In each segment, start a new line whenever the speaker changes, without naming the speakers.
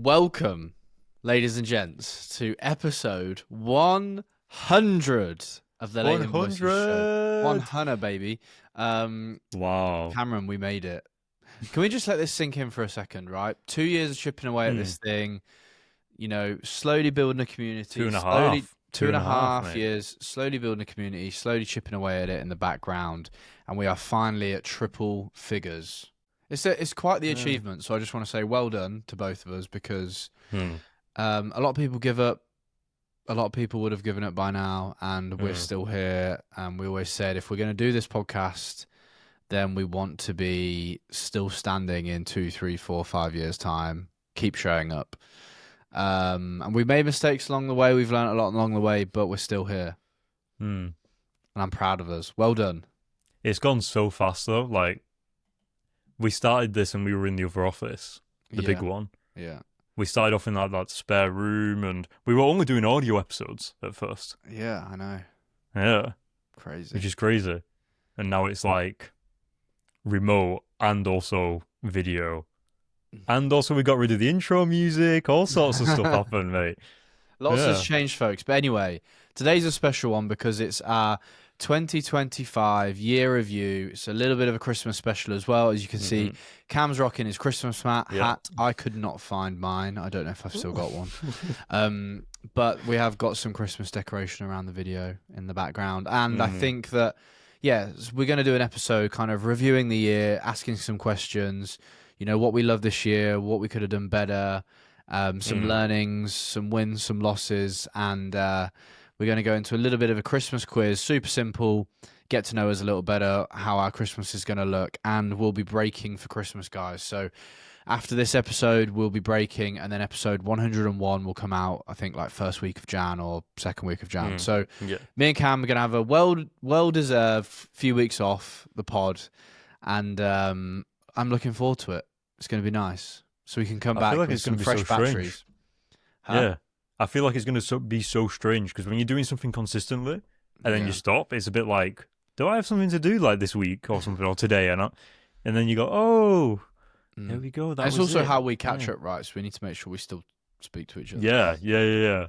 Welcome, ladies and gents, to episode 100 of the Late Invoices show. 100, baby.
Wow.
Cameron, we made it. Can we just let this sink in for a second, right? 2 years of chipping away at this thing, slowly building a community.
2.5.
Two and a half
mate.
years, slowly building a community, slowly chipping away at it in the background, and we are finally at triple figures. It's quite the achievement, so I just want to say well done to both of us because a lot of people give up. A lot of people would have given up by now, and we're still here. And we always said if we're going to do this podcast, then we want to be still standing in 2, 3, 4, 5 years' time. Keep showing up. And we made mistakes along the way. We've learned a lot along the way, but we're still here. And I'm proud of us. Well done.
It's gone so fast, though. Like, we started this and we were in the other office, the big one.
Yeah.
We started off in that spare room, and we were only doing audio episodes at first.
Yeah, I know.
Yeah.
Crazy.
Which is crazy. And now it's like remote and also video. And also we got rid of the intro music. All sorts of stuff happened, mate.
Lots has changed, folks. But anyway, today's a special one because it's our 2025 year review. It's a little bit of a Christmas special as well. As you can see, Cam's rocking his Christmas hat. I could not find mine. I don't know if I've still got one. But we have got some Christmas decoration around the video in the background. And I think that, we're going to do an episode kind of reviewing the year, asking some questions, what we love this year, what we could have done better, some learnings, some wins, some losses, and we're going to go into a little bit of a Christmas quiz, super simple, get to know us a little better, how our Christmas is going to look, and we'll be breaking for Christmas, guys. So after this episode, we'll be breaking, and then episode 101 will come out, I think, like first week of Jan or second week of Jan. So me and Cam are going to have a well-deserved few weeks off the pod, and I'm looking forward to it. It's going to be nice. So we can come back with some fresh batteries.
Yeah. I feel like it's going to be so strange because when you're doing something consistently and then you stop, it's a bit like, do I have something to do like this week or something or today? And then you go, oh, there we go.
It's also how we catch up, right? So we need to make sure we still speak to each other.
Yeah.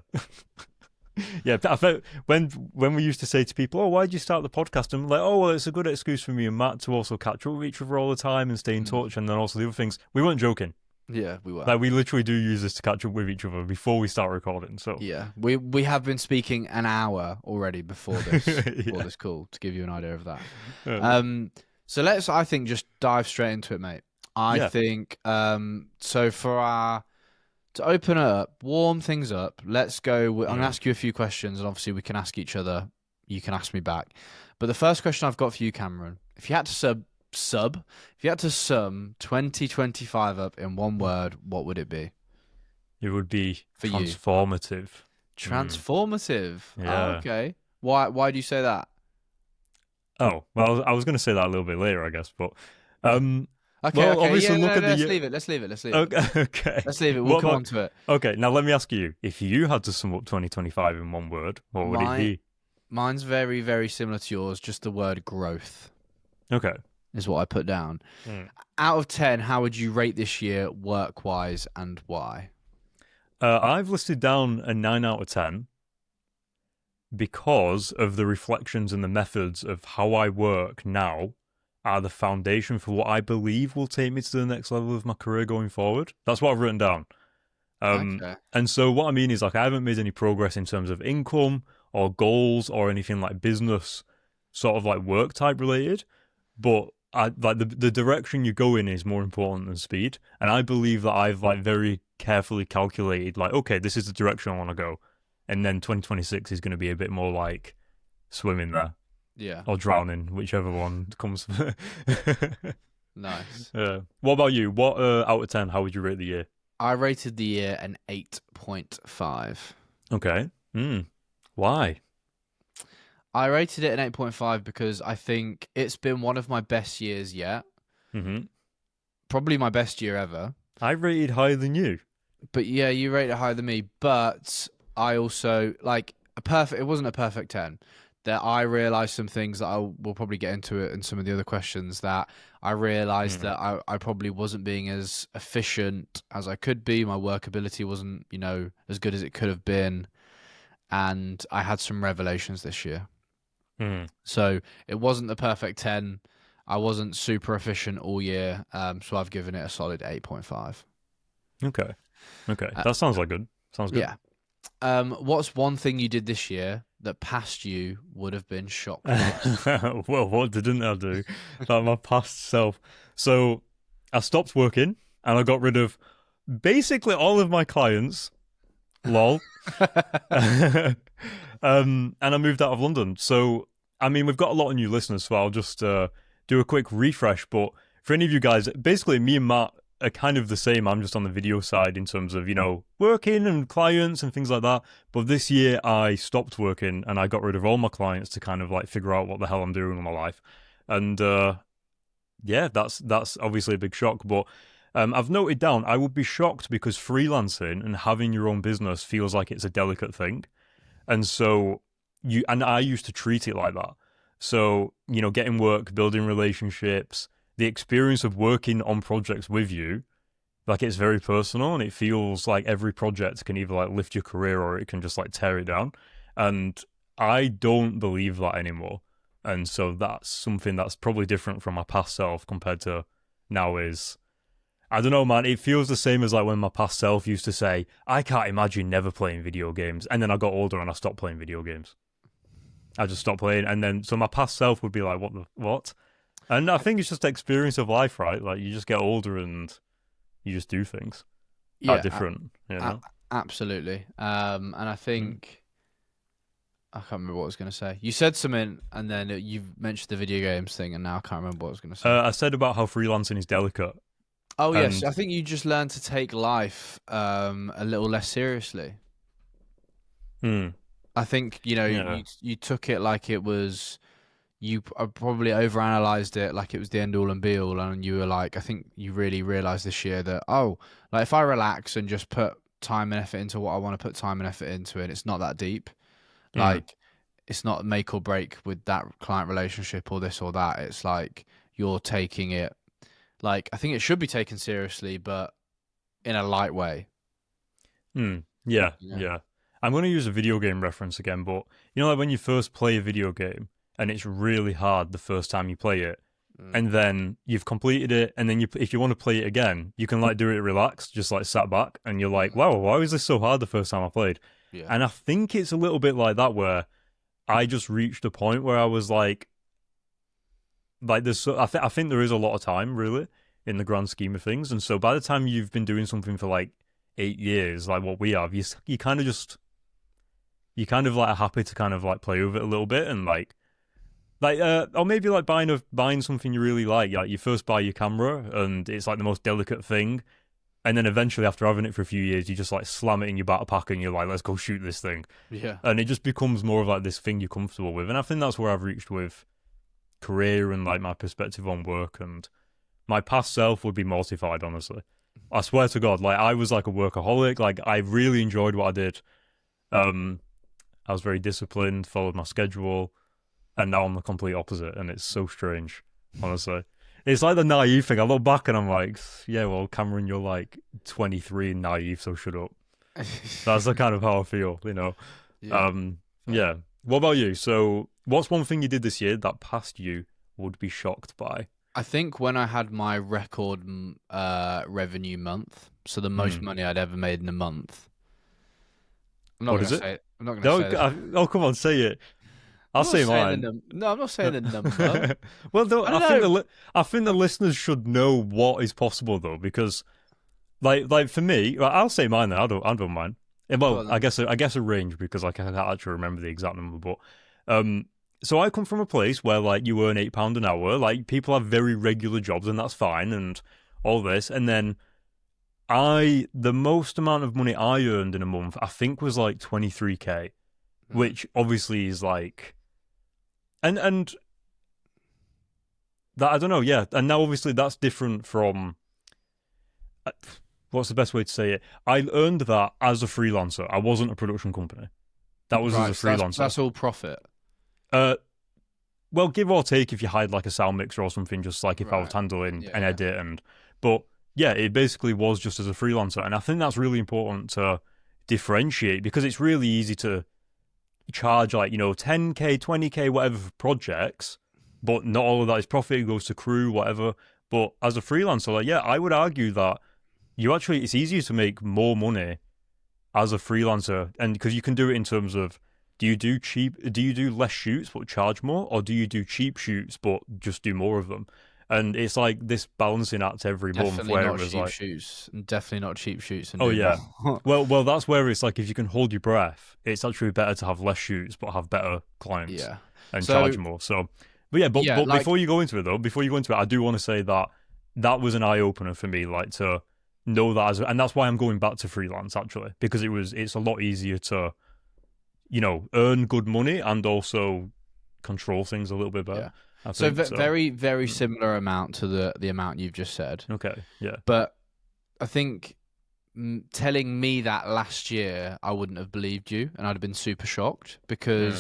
Yeah, I felt when we used to say to people, oh, why did you start the podcast? I'm like, oh, well, it's a good excuse for me and Matt to also catch up with each other all the time and stay in touch. And then also the other things, we weren't joking.
Yeah, we were.
Like, we literally do use this to catch up with each other before we start recording. So
yeah, we have been speaking an hour already before this this call to give you an idea of that. So let's, I think, just dive straight into it, mate. I think so to open it up, warm things up. Let's go. I'm gonna ask you a few questions, and obviously we can ask each other. You can ask me back. But the first question I've got for you, Cameron, if you had to if you had to sum 2025 up in one word, what would it be?
It would be
for
transformative.
You. Transformative.
Yeah.
Oh, okay. Why do you say that?
Oh, well, I was going to say that a little bit later, I guess, but
okay.
Obviously, let's
leave it. Let's leave it.
Okay.
Let's leave it. We'll come on to it.
Okay. Now let me ask you: if you had to sum up 2025 in one word, what would it be?
Mine's very, very similar to yours. Just the word growth.
Okay.
Is what I put down. Out of 10, how would you rate this year work-wise and why?
I've listed down a 9 out of 10 because of the reflections and the methods of how I work now are the foundation for what I believe will take me to the next level of my career going forward. That's what I've written down.
Okay.
And so what I mean is, like, I haven't made any progress in terms of income or goals or anything like business sort of like work type related, but the direction you go in is more important than speed. And I believe that I've like very carefully calculated, like, okay, this is the direction I want to go. And then 2026 is going to be a bit more like swimming there.
Yeah.
Or drowning, whichever one comes.
Nice.
What about you? What out of 10, how would you rate the year?
I rated the year an 8.5.
Okay. Why?
I rated it an 8.5 because I think it's been one of my best years yet. Probably my best year ever.
I rated higher than you.
But yeah, you rated it higher than me. But I also, like, it wasn't a perfect 10. that I realized some things that I will probably get into it in some of the other questions, that I realized that I probably wasn't being as efficient as I could be. My workability wasn't, as good as it could have been. And I had some revelations this year. So it wasn't the perfect 10. I wasn't super efficient all year. So I've given it a solid 8.5.
Okay. That sounds like good. Sounds good.
Yeah. What's one thing you did this year that past you would have been shocked by?
Well, what didn't I do? Like my past self. So I stopped working and I got rid of basically all of my clients. Lol. And I moved out of London. So, I mean, we've got a lot of new listeners, so I'll just do a quick refresh. But for any of you guys, basically me and Matt are kind of the same. I'm just on the video side in terms of, working and clients and things like that. But this year I stopped working and I got rid of all my clients to kind of like figure out what the hell I'm doing with my life. And yeah, that's obviously a big shock. But I've noted down, I would be shocked because freelancing and having your own business feels like it's a delicate thing. And so I used to treat it like that. So, getting work, building relationships, the experience of working on projects with you, like it's very personal and it feels like every project can either like lift your career or it can just like tear it down. And I don't believe that anymore. And so that's something that's probably different from my past self compared to now is, I don't know, man, it feels the same as like when my past self used to say, I can't imagine never playing video games. And then I got older and I stopped playing video games. I just stopped playing. And then, so my past self would be like, what? And I think it's just the experience of life, right? Like you just get older and you just do things. Yeah, different,
Absolutely. And I think, I can't remember what I was going to say. You said something and then you've mentioned the video games thing and now I can't remember what I was going to say.
I said about how freelancing is delicate.
Oh, yes. I think you just learned to take life a little less seriously. I think, you took it like it was, you probably overanalyzed it like it was the end all and be all. And you were like, I think you really realized this year that, like if I relax and just put time and effort into what I want to put time and effort into, and it's not that deep. Like, it's not make or break with that client relationship or this or that. It's like you're taking it. Like, I think it should be taken seriously, but in a light way.
Yeah. I'm going to use a video game reference again, but like when you first play a video game and it's really hard the first time you play it, and then you've completed it, and then if you want to play it again, you can like do it relaxed, just like sat back, and you're like, wow, why was this so hard the first time I played? Yeah. And I think it's a little bit like that where I just reached a point where I was like there's I think there is a lot of time really in the grand scheme of things, and so by the time you've been doing something for like 8 years, like what we have, you kind of like are happy to kind of like play with it a little bit and like or maybe like buying something you really like you first buy your camera and it's like the most delicate thing, and then eventually after having it for a few years you just like slam it in your backpack and you're like, let's go shoot this thing.
Yeah.
And it just becomes more of like this thing you're comfortable with, and I think that's where I've reached with career and like my perspective on work. And my past self would be mortified, honestly. I swear to God, like I was like a workaholic. Like I really enjoyed what I did. I was very disciplined, followed my schedule, and now I'm the complete opposite, and it's so strange, honestly. It's like the naive thing. I look back and I'm like, yeah, well, Cameron, you're like 23 and naive, so shut up. That's the kind of how I feel, Yeah. What about you? So what's one thing you did this year that past you would be shocked by?
I think when I had my record revenue month, so the most money I'd ever made in a month. I'm not going to say it. I'm not going to say it.
Oh, come on, say it. I'll say mine.
No, I'm not saying the number.
Well, I think the listeners should know what is possible though, because like for me, I'll say mine then. I don't mind. Well, I guess a range because I can't actually remember the exact number, but so I come from a place where like you earn £8 an hour, like people have very regular jobs and that's fine and all this, and then the most amount of money I earned in a month I think was like 23k, which obviously is like, and that I don't know, yeah, and now obviously that's different from. What's the best way to say it? I earned that as a freelancer. I wasn't a production company. That was as a freelancer.
That's all profit.
Uh, well, give or take if you hide like a sound mixer or something, just like if I was
Right.
handling
Yeah.
an
Yeah.
edit but yeah, it basically was just as a freelancer. And I think that's really important to differentiate because it's really easy to charge like, 10K, 20K, whatever for projects, but not all of that is profit. It goes to crew, whatever. But as a freelancer, like, yeah, I would argue that it's easier to make more money as a freelancer, and because you can do it in terms of do you do less shoots but charge more, or do you do cheap shoots but just do more of them? And it's like this balancing act every month
Definitely
where it
not
was
cheap
like,
shoots. Definitely not cheap shoots and
oh
do
yeah,
more.
well that's where it's like if you can hold your breath, it's actually better to have less shoots but have better clients
Yeah.
and charge
So
more. So, but yeah, but
yeah,
but
like
before you go into it though, I do want to say that that was an eye opener for me, like to know that and that's why I'm going back to freelance actually, because it's a lot easier to earn good money and also control things a little bit better.
yeah.
I
So
think so.
very very similar amount to the amount you've just said.
Okay, yeah,
But I think telling me that last year, I wouldn't have believed you, and I'd have been super shocked
yeah,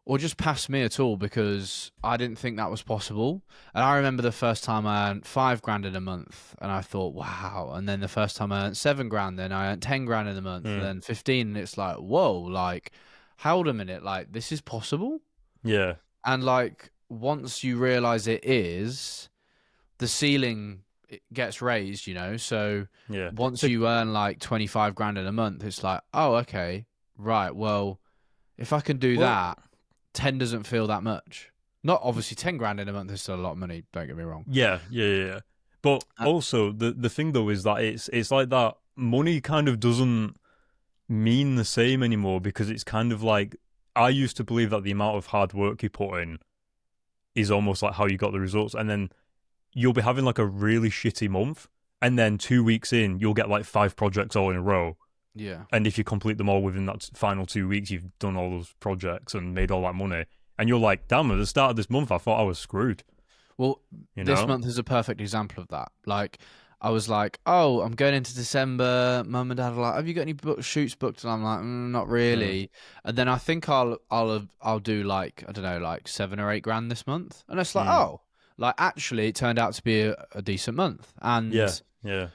or just past me at all, because I didn't think that was possible. And I remember the first time I earned 5 grand in a month, and I thought, wow. And then the first time I earned 7 grand, then I earned 10 grand in a month, and
yeah,
then 15. And it's like, whoa, like, hold a minute, like this is possible.
yeah,
And like once you realize it is, the ceiling it gets raised, So
yeah.
once
So
you earn like 25 grand in a month, it's like, oh, okay, right. Well, if I can do
well,
that, 10 doesn't feel that much. Not obviously 10 grand in a month is still a lot of money. Don't get me wrong.
yeah. But
Uh,
also the thing though is that it's like that money kind of doesn't mean the same anymore because it's kind of like I used to believe that the amount of hard work you put in is almost like how you got the results, and then you'll be having like a really shitty month, and then 2 weeks in, you'll get like 5 projects all in a row.
yeah.
And if you complete them all within that final 2 weeks, you've done all those projects and made all that money. And you're like, damn, at the start of this month, I thought I was screwed.
Well,
You
this
know?
month is a perfect example of that. Like, I was like, oh, I'm going into December. Mum and Dad are like, have you got any shoots booked? And I'm like, not
Mm.
really. And then I think I'll do like, I don't know, like 7 or 8 grand this month. And it's like,
Mm.
oh, like actually, it turned out to be a decent month.
Yeah,
And
yeah,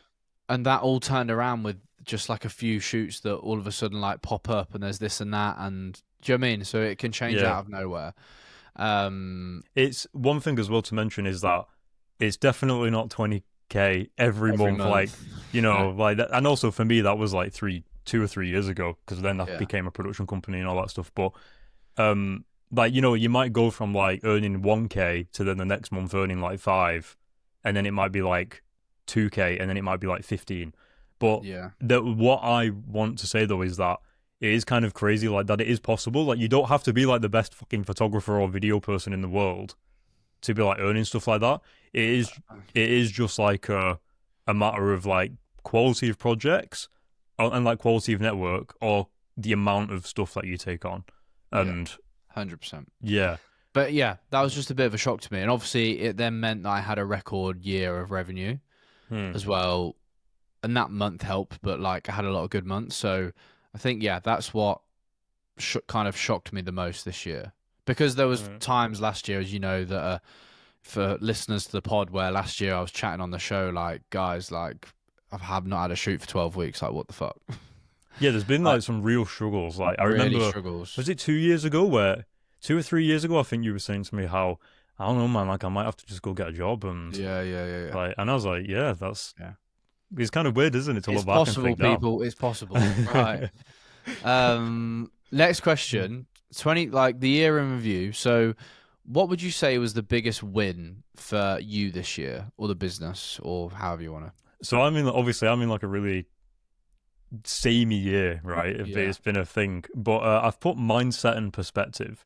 that all turned around with just like a few shoots that all of a sudden like pop up, and there's this and that, and do you know what I mean? So it can change
yeah.
out of nowhere. Um,
It's one thing as well to mention is that it's definitely not 20K every
every
month, like,
month.
like that. And also for me, that was like 2 or 3 years ago because then I
Yeah.
became a production company and all that stuff. But like you might go from like earning 1K to then the next month earning like 5, and then it might be like 2K, and then it might be like 15. But
Yeah.
what I want to say though is that it is kind of crazy, like that it is possible. Like you don't have to be like the best fucking photographer or video person in the world to be like earning stuff like that. It is just like a matter of like quality of projects and like quality of network or the amount of stuff that you take on.
Yeah.
And
100%.
yeah,
But yeah, that was just a bit of a shock to me. And obviously, it then meant that I had a record year of revenue
hmm.
as well. And that month helped, but like I had a lot of good months. So I think, yeah, that's what kind of shocked me the most this year. Because there was
Hmm.
times last year, as you know, that for listeners to the pod, where last year I was chatting on the show, like, guys, like, I have not had a shoot for 12 weeks. Like, what the fuck?
Yeah, there's been
Like,
like some real struggles. Like I
really
remember,
struggles.
was it 2 years ago where 2 or 3 years ago, I think you were saying to me how I don't know, man, like I might have to just go get a job and
Yeah.
like, and I was like, yeah,
Yeah.
it's kind of weird, isn't it, to
It's
look back and
possible,
think, damn.
people. It's possible. Right. Next question. 20, like the year in review. So, what would you say was the biggest win for you this year, or the business, or however you want to?
So obviously, I'm in like a really samey year, right?
Yeah.
It's been a thing, but I've put mindset and perspective,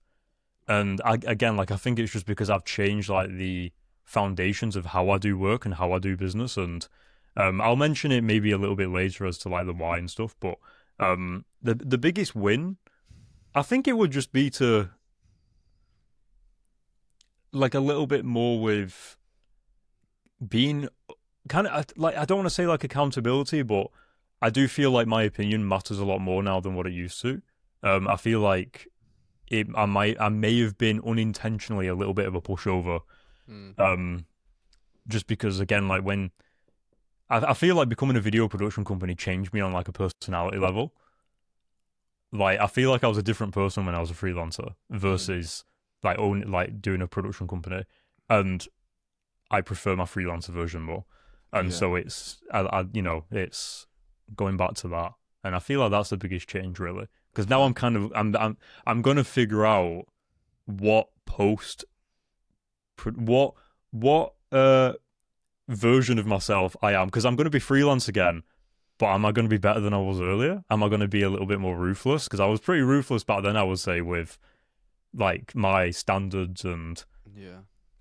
and again, like I think it's just because I've changed like the foundations of how I do work and how I do business, and I'll mention it maybe a little bit later as to like the why and stuff. But the biggest win, I think it would just be to like a little bit more with being kind of like, I don't want to say like accountability, but I do feel like my opinion matters a lot more now than what it used to. I feel like I may have been unintentionally a little bit of a pushover. Just because, again, like when I feel like becoming a video production company changed me on like a personality level. Like I feel like I was a different person when I was a freelancer versus like doing a production company, and I prefer my freelancer version more. And so it's it's going back to that, and I feel like that's the biggest change really, because now I'm gonna figure out what version of myself I am, because I'm going to be freelance again, but am I going to be better than I was earlier? Am I going to be a little bit more ruthless? Because I was pretty ruthless back then, I would say, with like my standards and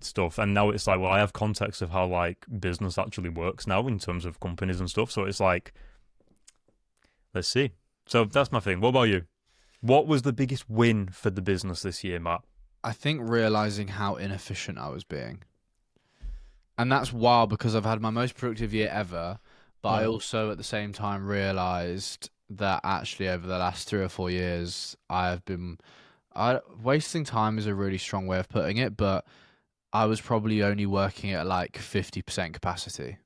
stuff. And now it's like, well, I have context of how like business actually works now in terms of companies and stuff. So it's like, let's see. So that's my thing. What about you? What was the biggest win for the business this year, Matt?
I think realizing how inefficient I was being. And that's wild because I've had my most productive year ever, but I also at the same time realized that actually over the last 3 or 4 years, wasting time is a really strong way of putting it, but I was probably only working at like 50% capacity.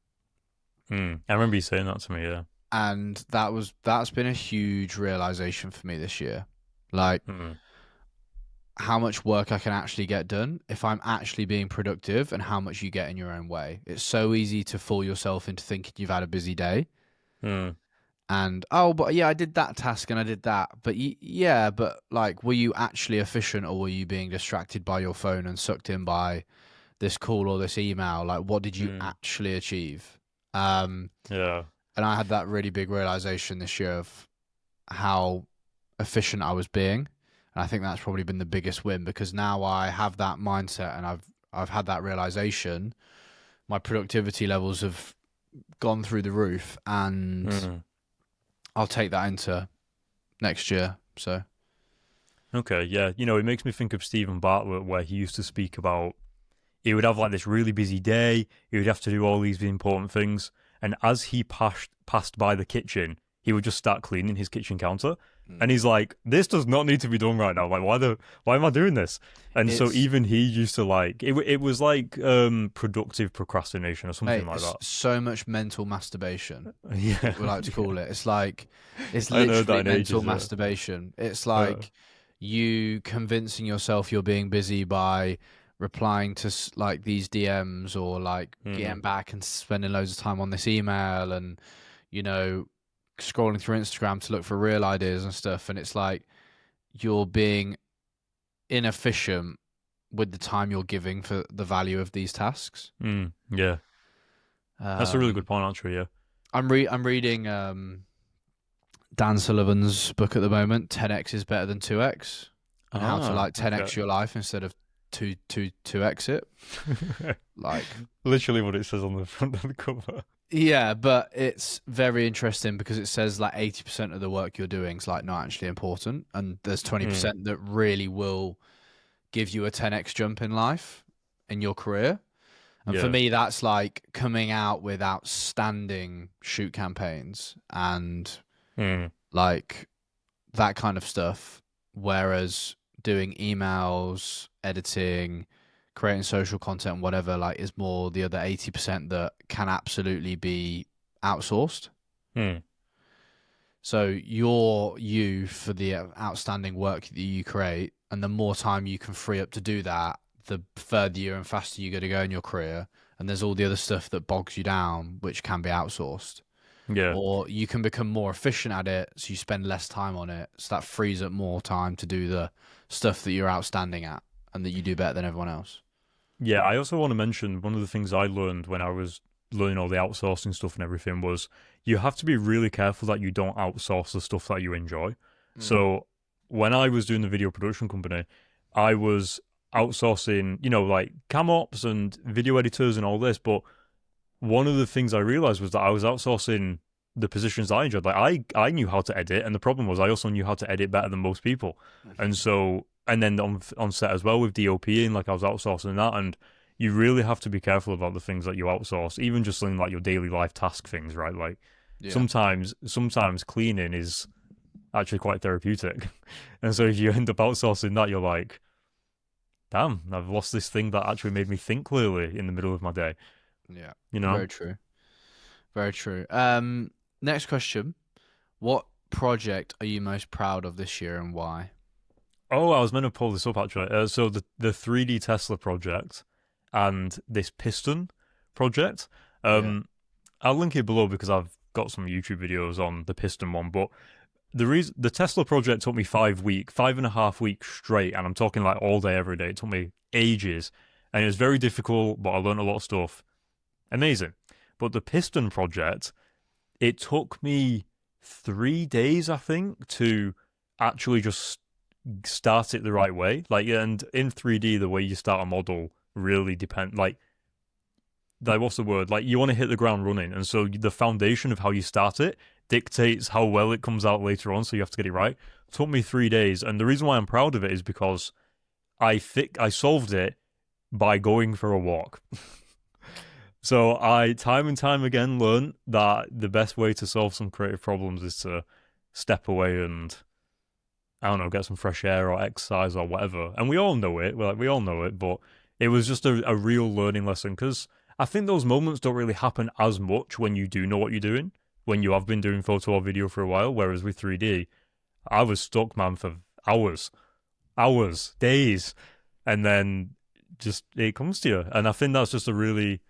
I remember you saying that to me, yeah.
And that's been a huge realization for me this year. Like, how much work I can actually get done if I'm actually being productive, and how much you get in your own way. It's so easy to fool yourself into thinking you've had a busy day. And, but yeah, I did that task and I did that. But yeah, but like, were you actually efficient, or were you being distracted by your phone and sucked in by this call or this email? Like, what did you actually achieve?
Yeah.
And I had that really big realization this year of how efficient I was being. And I think that's probably been the biggest win, because now I have that mindset and I've had that realization. My productivity levels have gone through the roof, and I'll take that into next year. So,
okay, yeah, it makes me think of Stephen Bartlett, where he used to speak about he would have like this really busy day. He would have to do all these important things, and as he passed by the kitchen, he would just start cleaning his kitchen counter. And he's like, this does not need to be done right now. Like, why am I doing this? And so even he used to like, it was like productive procrastination or something like that.
So much mental masturbation.
Yeah.
We like to call it. It's like, it's literally mental masturbation. It's like you convincing yourself you're being busy by replying to like these DMs, or like getting back and spending loads of time on this email, and, scrolling through Instagram to look for real ideas and stuff. And it's like you're being inefficient with the time you're giving for the value of these tasks.
Yeah. That's a really good point, actually, yeah.
I'm reading Dan Sullivan's book at the moment, 10x is better than 2x. And how to like 10x your life instead of 2x it. Like
literally what it says on the front of the cover.
Yeah, but it's very interesting because it says like 80% of the work you're doing is like not actually important, and there's 20% that really will give you a 10x jump in life, in your career. And for me, that's like coming out with outstanding shoot campaigns and like that kind of stuff. Whereas doing emails, editing, creating social content, whatever, like, is more the other 80% that can absolutely be outsourced. So you for the outstanding work that you create, and the more time you can free up to do that, the further you and faster you're going to go in your career. And there's all the other stuff that bogs you down, which can be outsourced.
Yeah.
Or you can become more efficient at it, so you spend less time on it. So that frees up more time to do the stuff that you're outstanding at and that you do better than everyone else.
Yeah, I also want to mention one of the things I learned when I was learning all the outsourcing stuff and everything was you have to be really careful that you don't outsource the stuff that you enjoy. So when I was doing the video production company, I was outsourcing, like cam ops and video editors and all this. But one of the things I realized was that I was outsourcing the positions I enjoyed. Like I knew how to edit, and the problem was I also knew how to edit better than most people. And then on set as well with DOPing, like I was outsourcing that. And you really have to be careful about the things that you outsource, even just in like your daily life task things, right? Like sometimes cleaning is actually quite therapeutic. And so if you end up outsourcing that, you're like, damn, I've lost this thing that actually made me think clearly in the middle of my day.
Yeah.
You know?
Very true. Very true. Next question. What project are you most proud of this year and why?
Oh, I was meant to pull this up actually. So the 3D Tesla project and this piston project. I'll link it below because I've got some YouTube videos on the piston one. But the Tesla project took me 5.5 weeks straight, and I'm talking like all day, every day. It took me ages, and it was very difficult, but I learned a lot of stuff. Amazing. But the piston project, it took me 3 days, I think, to actually just start it the right way. Like, and in 3D, the way you start a model really depends. Like what's the word? Like, you want to hit the ground running, and so the foundation of how you start it dictates how well it comes out later on. So you have to get it right. It took me 3 days, and the reason why I'm proud of it is because I solved it by going for a walk. So I time and time again learned that the best way to solve some creative problems is to step away and, I don't know, get some fresh air or exercise or whatever. And we all know it. We all know it, but it was just a real learning lesson, because I think those moments don't really happen as much when you do know what you're doing, when you have been doing photo or video for a while, whereas with 3D, I was stuck, man, for hours, days, and then just it comes to you. And I think that's just a really...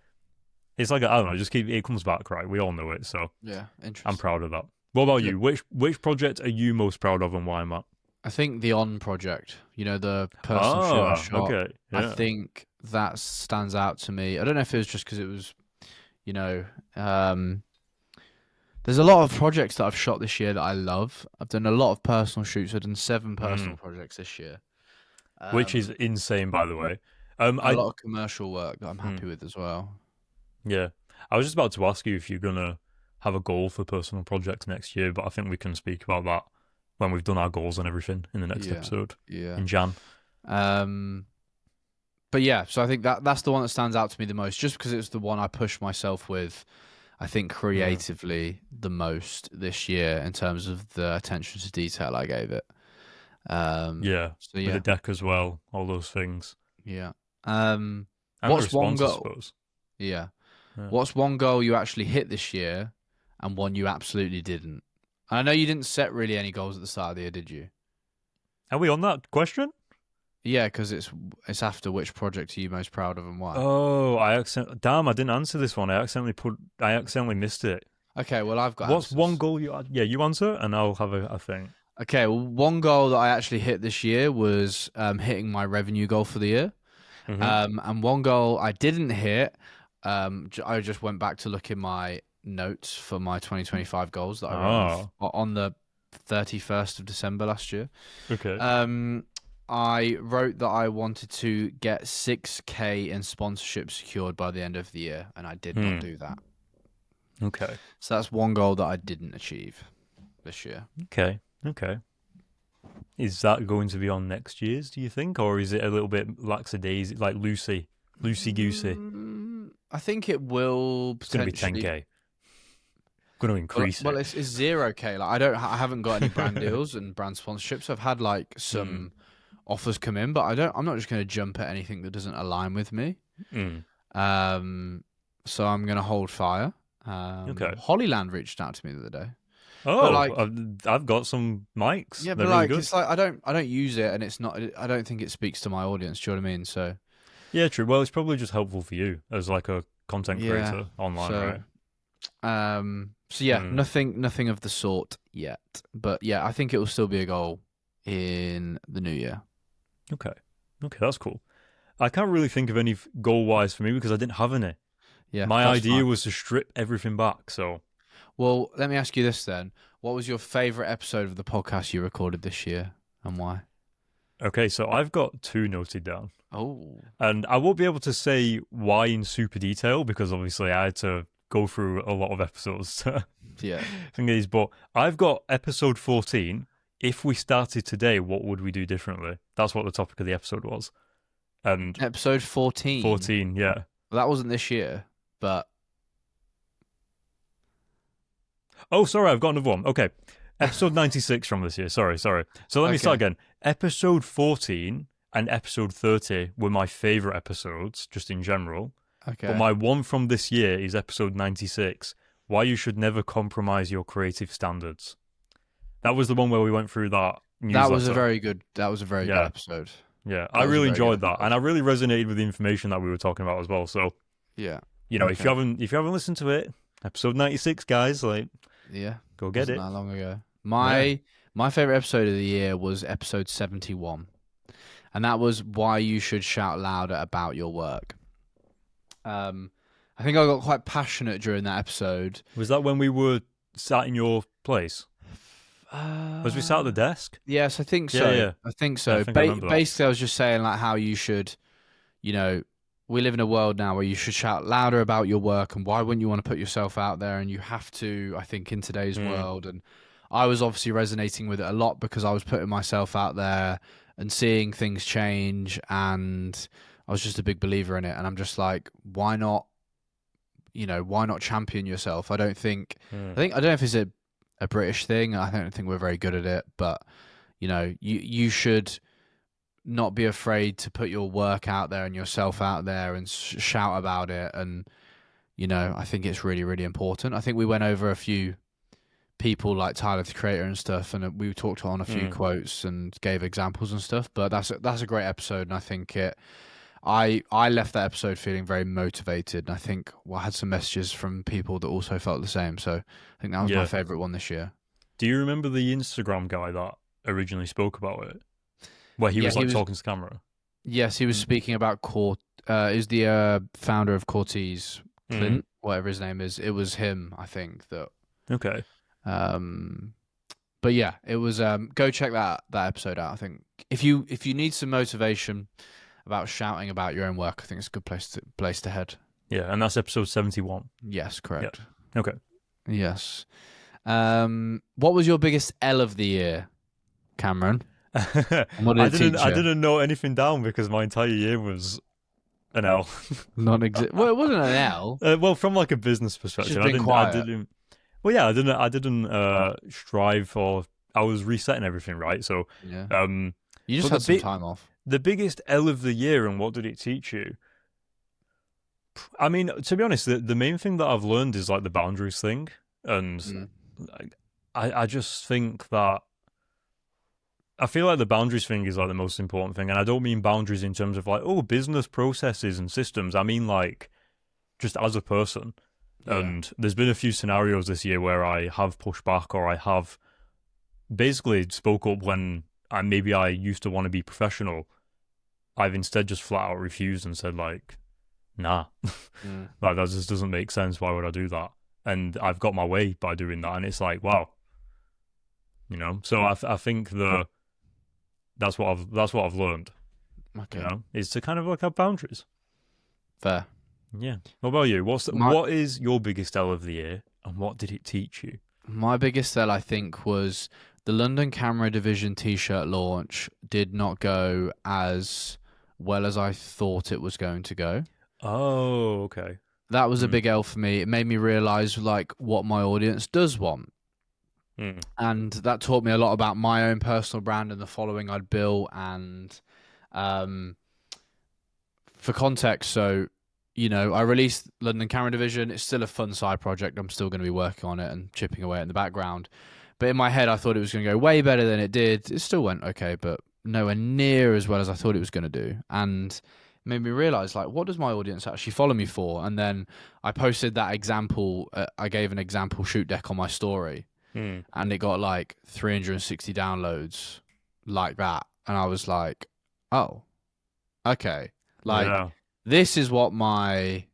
It's like, I don't know, it comes back, right? We all know it, so
yeah, interesting.
I'm proud of that. What about you? Which project are you most proud of, and why, Matt?
I think the On project, the personal shoot I shot.
Okay. Yeah.
I think that stands out to me. I don't know if it was just because it was, there's a lot of projects that I've shot this year that I love. I've done a lot of personal shoots. I've done 7 personal projects this year.
Which is insane, by the way.
A lot of commercial work that I'm happy with as well.
Yeah. I was just about to ask you if you're going to have a goal for personal projects next year, but I think we can speak about that when we've done our goals and everything in the next episode.
Yeah.
In Jan.
But yeah, so I think that's the one that stands out to me the most, just because it's the one I pushed myself with, I think, creatively the most this year in terms of the attention to detail I gave it.
So with the deck as well, all those things.
Yeah.
And
what's
the response,
one goal?
I suppose.
Yeah. What's one goal you actually hit this year and one you absolutely didn't? I know you didn't set really any goals at the start of the year, did you?
Are we on that question?
Yeah, because it's after which project are you most proud of and why?
Oh, I didn't answer this one. I accidentally missed it.
Okay, well, I've got
What's
answers.
one goal you answer and I'll have a thing.
Okay, well, one goal that I actually hit this year was hitting my revenue goal for the year. And one goal I didn't hit, I just went back to look in my notes for my 2025 goals that I wrote on the 31st of December last year.
Okay.
I wrote that I wanted to get 6K in sponsorship secured by the end of the year, and I did not do that.
Okay.
So that's one goal that I didn't achieve this year.
Okay. Is that going to be on next year's, do you think? Or is it a little bit lackadaisy, like loosey-goosey?
I think it will potentially...
It's going to be 10K. I'm going to increase it.
Well, it's 0K. Like, I haven't got any brand deals and brand sponsorships. I've had like some offers come in, but I'm not just going to jump at anything that doesn't align with me. So I'm going to hold fire.
Okay.
Hollyland reached out to me the other day.
Oh, like, I've got some mics.
Yeah,
They're
but
really
like
good.
it's like I don't use it, and it's not. I don't think it speaks to my audience. Do you know what I mean? So
yeah, true. Well, it's probably just helpful for you as like a content creator online, right?
So yeah, nothing of the sort yet. But yeah, I think it will still be a goal in the new year.
Okay, that's cool. I can't really think of any goal-wise for me because I didn't have any.
Yeah,
my idea was to strip everything back. So,
well, let me ask you this then: what was your favorite episode of the podcast you recorded this year, and why?
Okay, so I've got 2 noted down.
Oh,
and I won't be able to say why in super detail because obviously I had to go through a lot of episodes. But I've got episode 14. If we started today, what would we do differently? That's what the topic of the episode was. And
episode 14.
14, yeah.
Well, that wasn't this year, but
oh, sorry, I've got another one. Okay, Episode 96 from this year. Sorry. So let me start again. Episode 14 and episode 30 were my favourite episodes, just in general.
Okay.
But my one from this year is episode 96, Why You Should Never Compromise Your Creative Standards. That was the one where we went through that newsletter.
That was a very good episode.
Yeah, I really enjoyed that, and I really resonated with the information that we were talking about as well. So,
yeah,
if you haven't listened to it, episode 96, guys, go get it.
That long ago. My favorite episode of the year was episode 71, and that was why you should shout louder about your work. I think I got quite passionate during that episode.
Was that when we were sat in your place? Was we sat at the desk?
Yes, I think so.
Yeah.
I think so. Basically, I was just saying like how you should, we live in a world now where you should shout louder about your work, and why wouldn't you want to put yourself out there? And you have to, I think, in today's world. And I was obviously resonating with it a lot because I was putting myself out there and seeing things change, and I was just a big believer in it. And I'm just like, why not? Why not champion yourself? I don't know if it's a British thing. I don't think we're very good at it, but you should not be afraid to put your work out there and yourself out there and shout about it. And I think it's really, really important. I think we went over a few people like Tyler the Creator and stuff, and we talked on a few quotes and gave examples and stuff. But that's a great episode, and I think I left that episode feeling very motivated, and I think I had some messages from people that also felt the same. So I think that was my favourite one this year.
Do you remember the Instagram guy that originally spoke about it? Where he was talking to camera? Yes,
he was speaking about is the founder of Cortez, Clint, whatever his name is. It was him, I think.
Okay.
But yeah, it was. Go check that episode out. I think if you need some motivation about shouting about your own work, I think it's a good place to head.
Yeah, and that's episode 71.
Yes, correct.
Yeah. Okay.
Yes. What was your biggest L of the year, Cameron? What did
I didn't note anything down because my entire year was an L.
Well, it wasn't an L.
Well, from like a business perspective, I didn't. Well, yeah, I didn't strive for. I was resetting everything, right? So,
yeah. You just had some time off.
The biggest L of the year, and what did it teach you? I mean, to be honest, the main thing that I've learned is like the boundaries thing, and I just think that I feel like the boundaries thing is like the most important thing, and I don't mean boundaries in terms of like business processes and systems. I mean like just as a person. Yeah. And there's been a few scenarios this year where I have pushed back, or I have basically spoke up when I used to want to be professional. I've instead just flat out refused and said like, nah, like that just doesn't make sense. Why would I do that? And I've got my way by doing that, and it's like, wow, So I think that's what I've learned.
Okay,
is to kind of like have boundaries.
Fair.
Yeah. What about you? What is your biggest L of the year, and what did it teach you?
My biggest L, I think, was the London Camera Division T-shirt launch did not go as well as I thought it was going to go.
Oh, okay.
That was a big L for me. It made me realise like what my audience does want. And that taught me a lot about my own personal brand and the following I'd built. And for context, so I released London Camera Division. It's still a fun side project. I'm still going to be working on it and chipping away in the background. But in my head, I thought it was going to go way better than it did. It still went okay, but nowhere near as well as I thought it was going to do. And it made me realize, like, what does my audience actually follow me for? And then I posted that example. I gave an example shoot deck on my story, and it got like 360 downloads like that. And I was like, oh, okay. Like, this is what my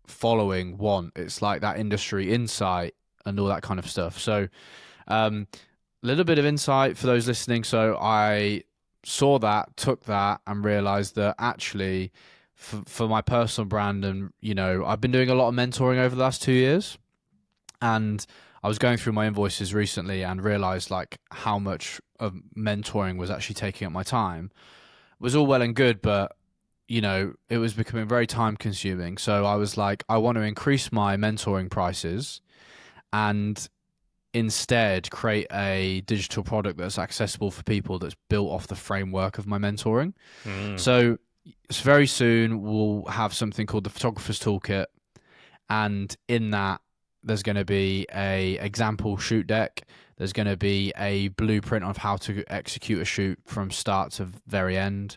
following want. It's like that industry insight and all that kind of stuff. So a little bit of insight for those listening. So I saw that, took that, and realized that actually for my personal brand, and I've been doing a lot of mentoring over the last 2 years, and I was going through my invoices recently and realized like how much of mentoring was actually taking up my time. It was all well and good, but it was becoming very time consuming. So I was like, I want to increase my mentoring prices, and instead create a digital product that's accessible for people that's built off the framework of my mentoring. So very soon we'll have something called the Photographer's Toolkit, and in that there's going to be a example shoot deck. There's going to be a blueprint of how to execute a shoot from start to very end.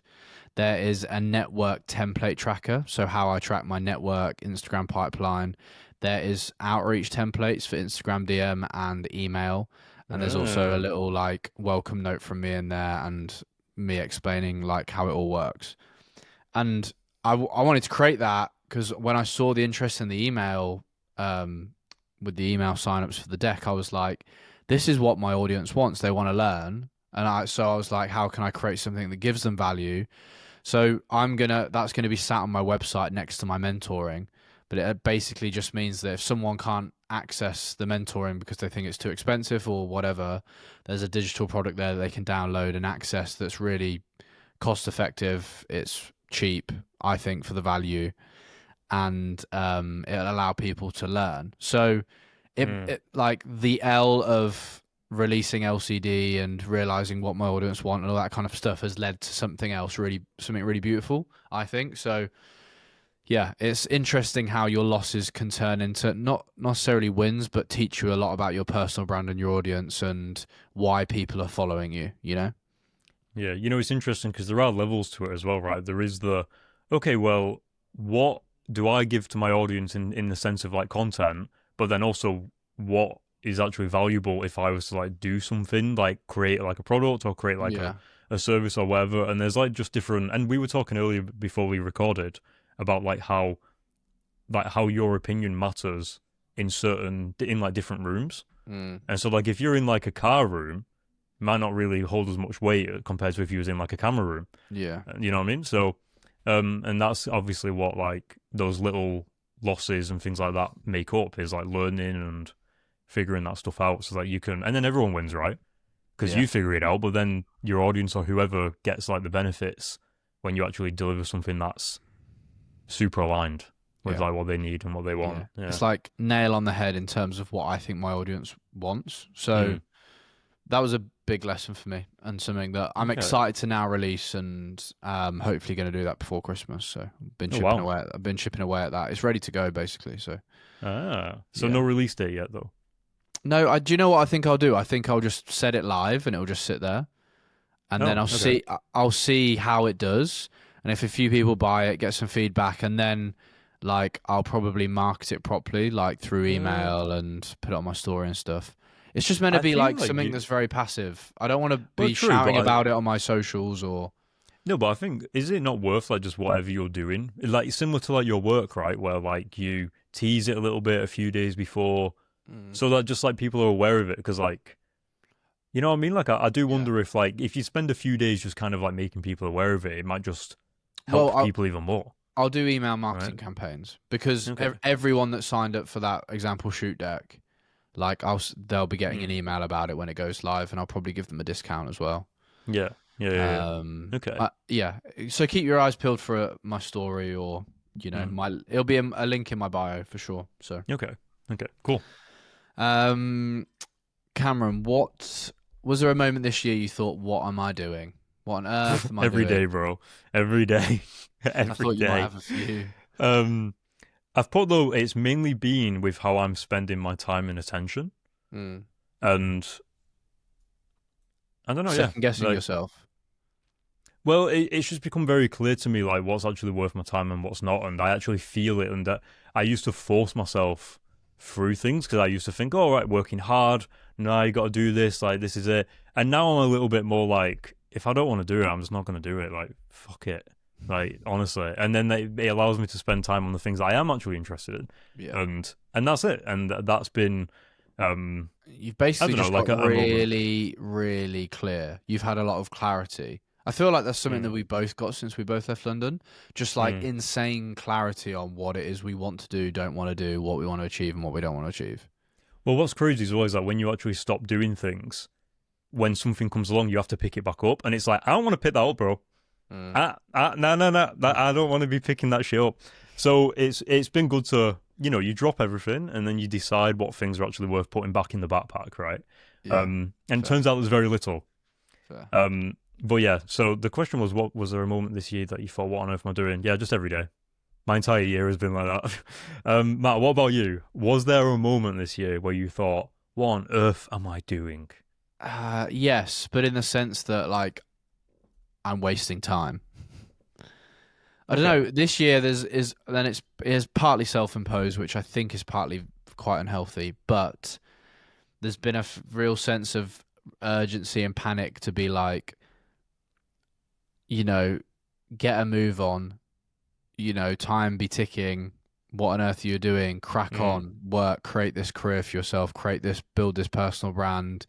There is a network template tracker, so how I track my network Instagram pipeline. There is outreach templates for Instagram DM and email. And there's also a little like welcome note from me in there and me explaining like how it all works. And I wanted to create that because when I saw the interest in the email, with the email signups for the deck, I was like, this is what my audience wants. They want to learn. And so I was like, how can I create something that gives them value? So that's going to be sat on my website next to my mentoring. But it basically just means that if someone can't access the mentoring because they think it's too expensive or whatever, there's a digital product there that they can download and access that's really cost effective. It's cheap, I think, for the value, and it'll allow people to learn. So it like the L of releasing LCD and realizing what my audience want and all that kind of stuff has led to something really beautiful, I think. So yeah, it's interesting how your losses can turn into not necessarily wins, but teach you a lot about your personal brand and your audience and why people are following you, you know?
Yeah, it's interesting because there are levels to it as well, right? There is okay, well, what do I give to my audience in the sense of like content, but then also what is actually valuable if I was to like do something like create like a product or create like a service or whatever. And there's like just different, and we were talking earlier before we recorded about like how your opinion matters in like different rooms. And so like if you're in like a car room, it might not really hold as much weight compared to if you was in like a camera room.
Yeah.
You know what I mean? So and that's obviously what like those little losses and things like that make up, is like learning and figuring that stuff out so that you can, and then everyone wins, right? Because you figure it out, but then your audience or whoever gets like the benefits when you actually deliver something that's super aligned with like what they need and what they want. Yeah.
It's like nail on the head in terms of what I think my audience wants. So that was a big lesson for me and something that I'm excited to now release, and hopefully going to do that before Christmas. So I've been chipping away at that. It's ready to go basically. So
no release date yet though.
No, do you know what I think I'll do? I think I'll just set it live and it'll just sit there, and then I'll see how it does. And if a few people buy it, get some feedback, and then like I'll probably market it properly, like through email and put it on my story and stuff. It's just meant to be like something that's very passive. I don't want to be shouting about it on my socials or.
No, but I think, is it not worth like just whatever you're doing? Like similar to like your work, right? Where like you tease it a little bit a few days before, so that just like people are aware of it. Because like, you know what I mean? Like I do wonder if like if you spend a few days just kind of like making people aware of it, it might just help people even more.
I'll do email marketing campaigns because everyone that signed up for that example shoot deck, like they'll be getting an email about it when it goes live, and I'll probably give them a discount as well.
Yeah. Okay.
So keep your eyes peeled for my story, or it'll be a link in my bio for sure. So
okay, cool.
Cameron, was there a moment this year you thought, what am I doing? What on earth am I doing?
Every day, bro. Every day.
I thought you might have a few.
I've put, though, it's mainly been with how I'm spending my time and attention. And I don't know,
second guessing yourself.
Well, it's just become very clear to me, like, what's actually worth my time and what's not, and I actually feel it, and I used to force myself through things, because I used to think, oh, right, working hard, no, you got to do this, like, this is it. And now I'm a little bit more like, if I don't want to do it, I'm just not going to do it. Like, fuck it. Like, honestly. And then it allows me to spend time on the things I am actually interested in. Yeah. And that's it. And that's been...
You've basically just got really, really clear. You've had a lot of clarity. I feel like that's something that we both got since we both left London. Just like insane clarity on what it is we want to do, don't want to do, what we want to achieve and what we don't want to achieve.
Well, what's crazy is always like when you actually stop doing things, when something comes along, you have to pick it back up. And it's like, I don't want to pick that up, bro. No. I don't want to be picking that shit up. So it's been good to you drop everything and then you decide what things are actually worth putting back in the backpack, right?
Yeah.
And it turns out there's very little.
Fair.
But yeah, so the question was there a moment this year that you thought, what on earth am I doing? Yeah, just every day. My entire year has been like that. Matt, what about you? Was there a moment this year where you thought, what on earth am I doing?
Yes, but in the sense that like I'm wasting time. I don't know. This year it's partly self-imposed, which I think is partly quite unhealthy, but there's been a real sense of urgency and panic to be like, get a move on, time be ticking. What on earth are you doing? Crack on, work, create this career for yourself, build this personal brand,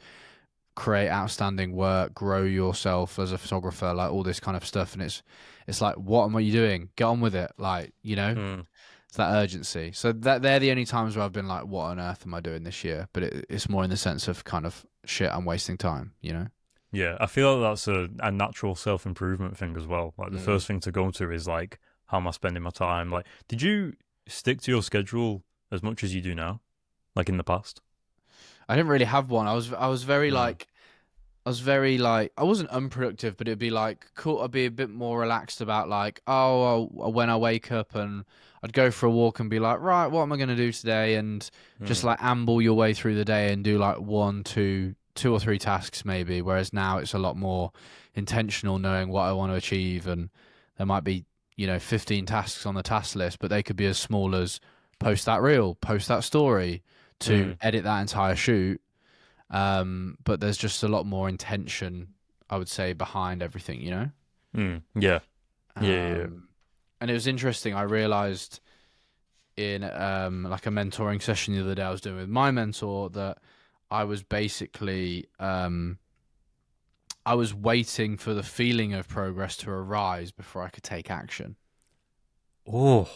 create outstanding work, grow yourself as a photographer, like all this kind of stuff. And it's like, what am I doing? Get on with it. Like, it's that urgency. So they're the only times where I've been like, what on earth am I doing this year? But it's more in the sense of kind of shit, I'm wasting time,
Yeah, I feel like that's a natural self-improvement thing as well. Like the first thing to go to is like, how am I spending my time? Like, did you stick to your schedule as much as you do now, like in the past?
I didn't really have one. I was very like, I wasn't unproductive, but it'd be like cool. I'd be a bit more relaxed about like, when I wake up, and I'd go for a walk and be like, right, what am I going to do today? And just like amble your way through the day and do like two or three tasks maybe. Whereas now it's a lot more intentional, knowing what I want to achieve. And there might be, 15 tasks on the task list, but they could be as small as post that reel, post that story, to edit that entire shoot. But there's just a lot more intention, I would say, behind everything,
Yeah.
And it was interesting. I realized in like a mentoring session the other day I was doing with my mentor that I was basically I was waiting for the feeling of progress to arise before I could take action.
Oh,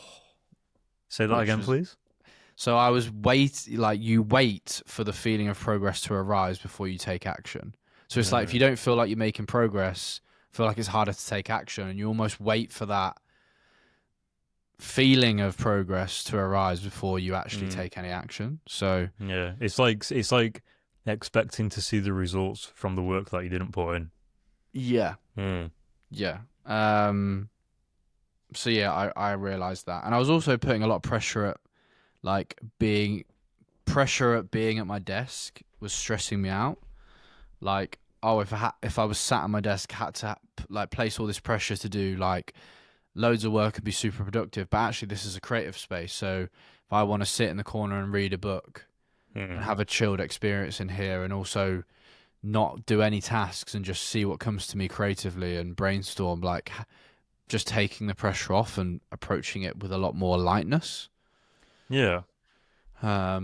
say that again, please.
So you wait for the feeling of progress to arise before you take action. So it's like if you don't feel like you're making progress, feel like it's harder to take action, and you almost wait for that feeling of progress to arise before you actually take any action. So
yeah, it's like expecting to see the results from the work that you didn't put in.
Yeah. Yeah. So yeah, I realized that. And I was also putting a lot of pressure at being at my desk was stressing me out. Like, if I was sat at my desk, had to like place all this pressure to do like loads of work and be super productive. But actually, this is a creative space. So if I want to sit in the corner and read a book and have a chilled experience in here, and also not do any tasks and just see what comes to me creatively and brainstorm, like just taking the pressure off and approaching it with a lot more lightness.
Yeah.
Yeah,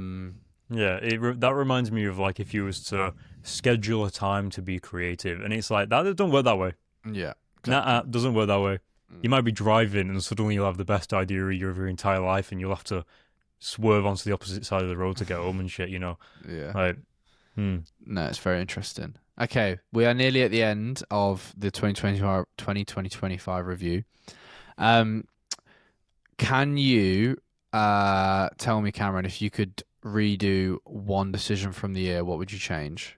that reminds me of like if you was to schedule a time to be creative, and it's like that doesn't work that way.
Yeah,
exactly. Doesn't work that way. You might be driving and suddenly you'll have the best idea of your entire life, and you'll have to swerve onto the opposite side of the road to get home and shit.
Yeah.
Like,
No, it's very interesting. Okay, we are nearly at the end of the 2025 review. Can you tell me, Cameron, if you could redo one decision from the year, what would you change?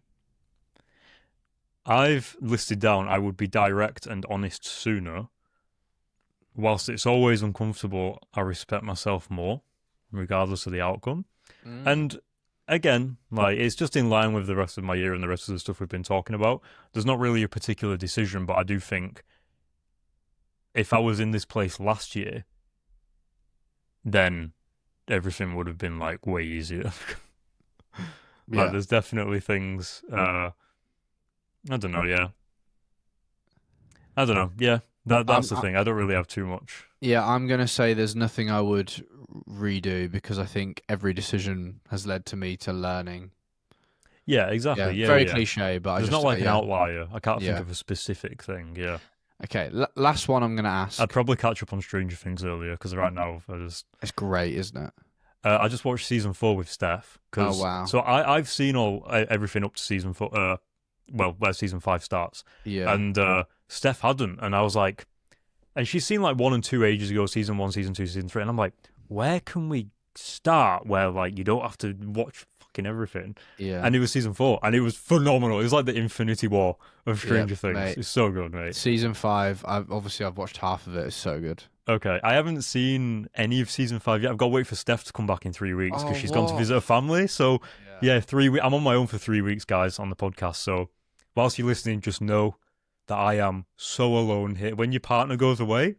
I've listed down I would be direct and honest sooner. Whilst it's always uncomfortable, I respect myself more, regardless of the outcome. And again, like it's just in line with the rest of my year and the rest of the stuff we've been talking about. There's not really a particular decision, but I do think if I was in this place last year, then everything would have been like way easier. Like there's definitely things I don't know, yeah. I don't know, yeah. That's the thing. I don't really have too much.
Yeah, I'm going to say there's nothing I would redo because I think every decision has led to me to learning.
Yeah, exactly. Yeah,
very cliche, but
there's not like an outlier. I can't think of a specific thing, yeah.
Okay, last one I'm going to ask.
I'd probably catch up on Stranger Things earlier because right now
it's great, isn't it?
I just watched season 4 with Steph.
Oh, wow.
So I've seen everything up to season 4, where season 5 starts.
Yeah.
And Steph hadn't, and I was like, and she's seen like 1 and 2 ages ago, season 1, season 2, season 3, and I'm like, where can we start where like you don't have to watch fucking everything.
Yeah.
And it was season 4, and it was phenomenal. It was like the Infinity War of Stranger Things.
Mate.
It's so good, mate.
Season 5, I've watched half of it. It's so good.
Okay, I haven't seen any of season 5 yet. I've got to wait for Steph to come back in 3 weeks because she's gone to visit her family. So yeah, 3 weeks. I'm on my own for 3 weeks, guys, on the podcast. So whilst you're listening, just know that I am so alone here. When your partner goes away,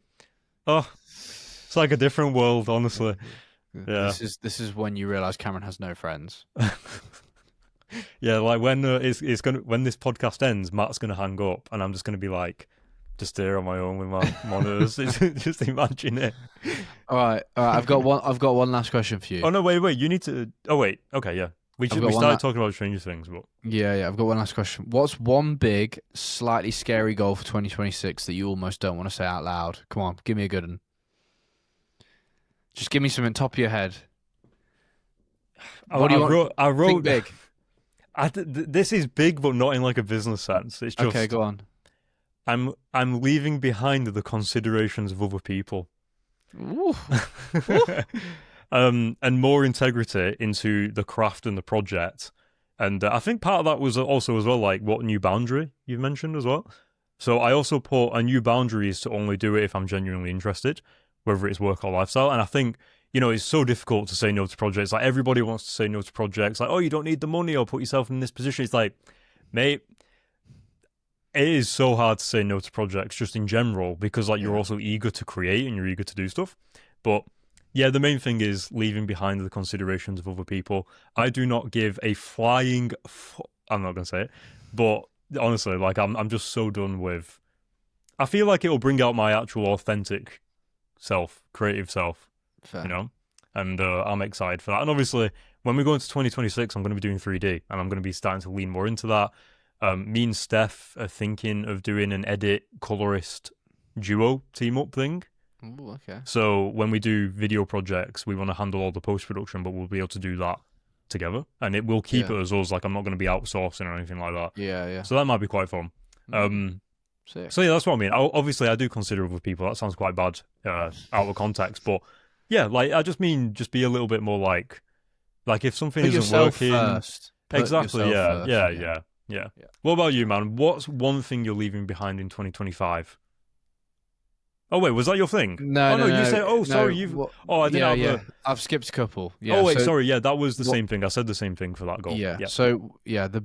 it's like a different world, honestly. Yeah.
This is when you realise Cameron has no friends.
Yeah, like when when this podcast ends, Matt's gonna hang up, and I'm just gonna be like, just there on my own with my monitors. Just imagine it.
All right. I've got one last question for you.
Oh no, wait. You need to. Oh wait. Okay, yeah. We started talking about Stranger Things, but
yeah. I've got one last question. What's one big, slightly scary goal for 2026 that you almost don't want to say out loud? Come on, give me a good one. Just give me something top of your head. What do you want?
I wrote
Think big.
This is big, but not in like a business sense. It's just
okay. Go on.
I'm leaving behind the considerations of other people.
Ooh.
And more integrity into the craft and the project. And I think part of that was also as well like what new boundary you've mentioned as well. So I also put a new boundary is to only do it if I'm genuinely interested, whether it's work or lifestyle. And I think, it's so difficult to say no to projects. Like everybody wants to say no to projects. Like, oh, you don't need the money or put yourself in this position. It's like, mate, it is so hard to say no to projects just in general because like you're also eager to create and you're eager to do stuff. But yeah, the main thing is leaving behind the considerations of other people. I do not give a flying I'm not going to say it, but honestly, like I'm just so done with. I feel like it will bring out my actual authentic self, creative self.
Fair.
And I'm excited for that. And obviously, when we go into 2026, I'm going to be doing 3D, and I'm going to be starting to lean more into that. Me and Steph are thinking of doing an edit colorist duo team up thing.
Ooh, okay.
So when we do video projects, we want to handle all the post production, but we'll be able to do that together, and it will keep it as us. Like I'm not going to be outsourcing or anything like that.
Yeah.
So that might be quite fun.
Sick.
So yeah, that's what I mean. Obviously, I do consider other people. That sounds quite bad out of context, but yeah, like I just mean just be a little bit more like if something
Put
isn't working.
First.
Exactly.
Yeah.
Yeah. What about you, man? What's one thing you're leaving behind in 2025? Oh wait, was that your thing?
No,
you said. Oh, sorry, you've. I didn't have.
Yeah. I've skipped a couple. Yeah.
Oh wait, sorry. Yeah, that was the same thing. I said the same thing for that goal.
Yeah. So the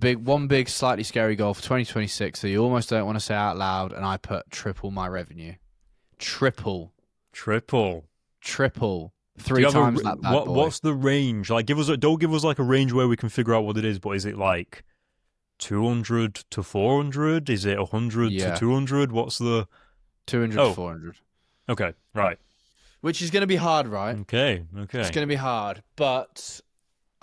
big, slightly scary goal for 2026 that you almost don't want to say out loud, and I put triple my revenue. Triple. 3 times that bad boy.
What's the range? Like, don't give us like a range where we can figure out what it is. But is it like 200 to 400? Is it 100 to 200? What's the
200 to 400?
Okay, right.
Which is going to be hard, right?
Okay.
It's going to be hard, but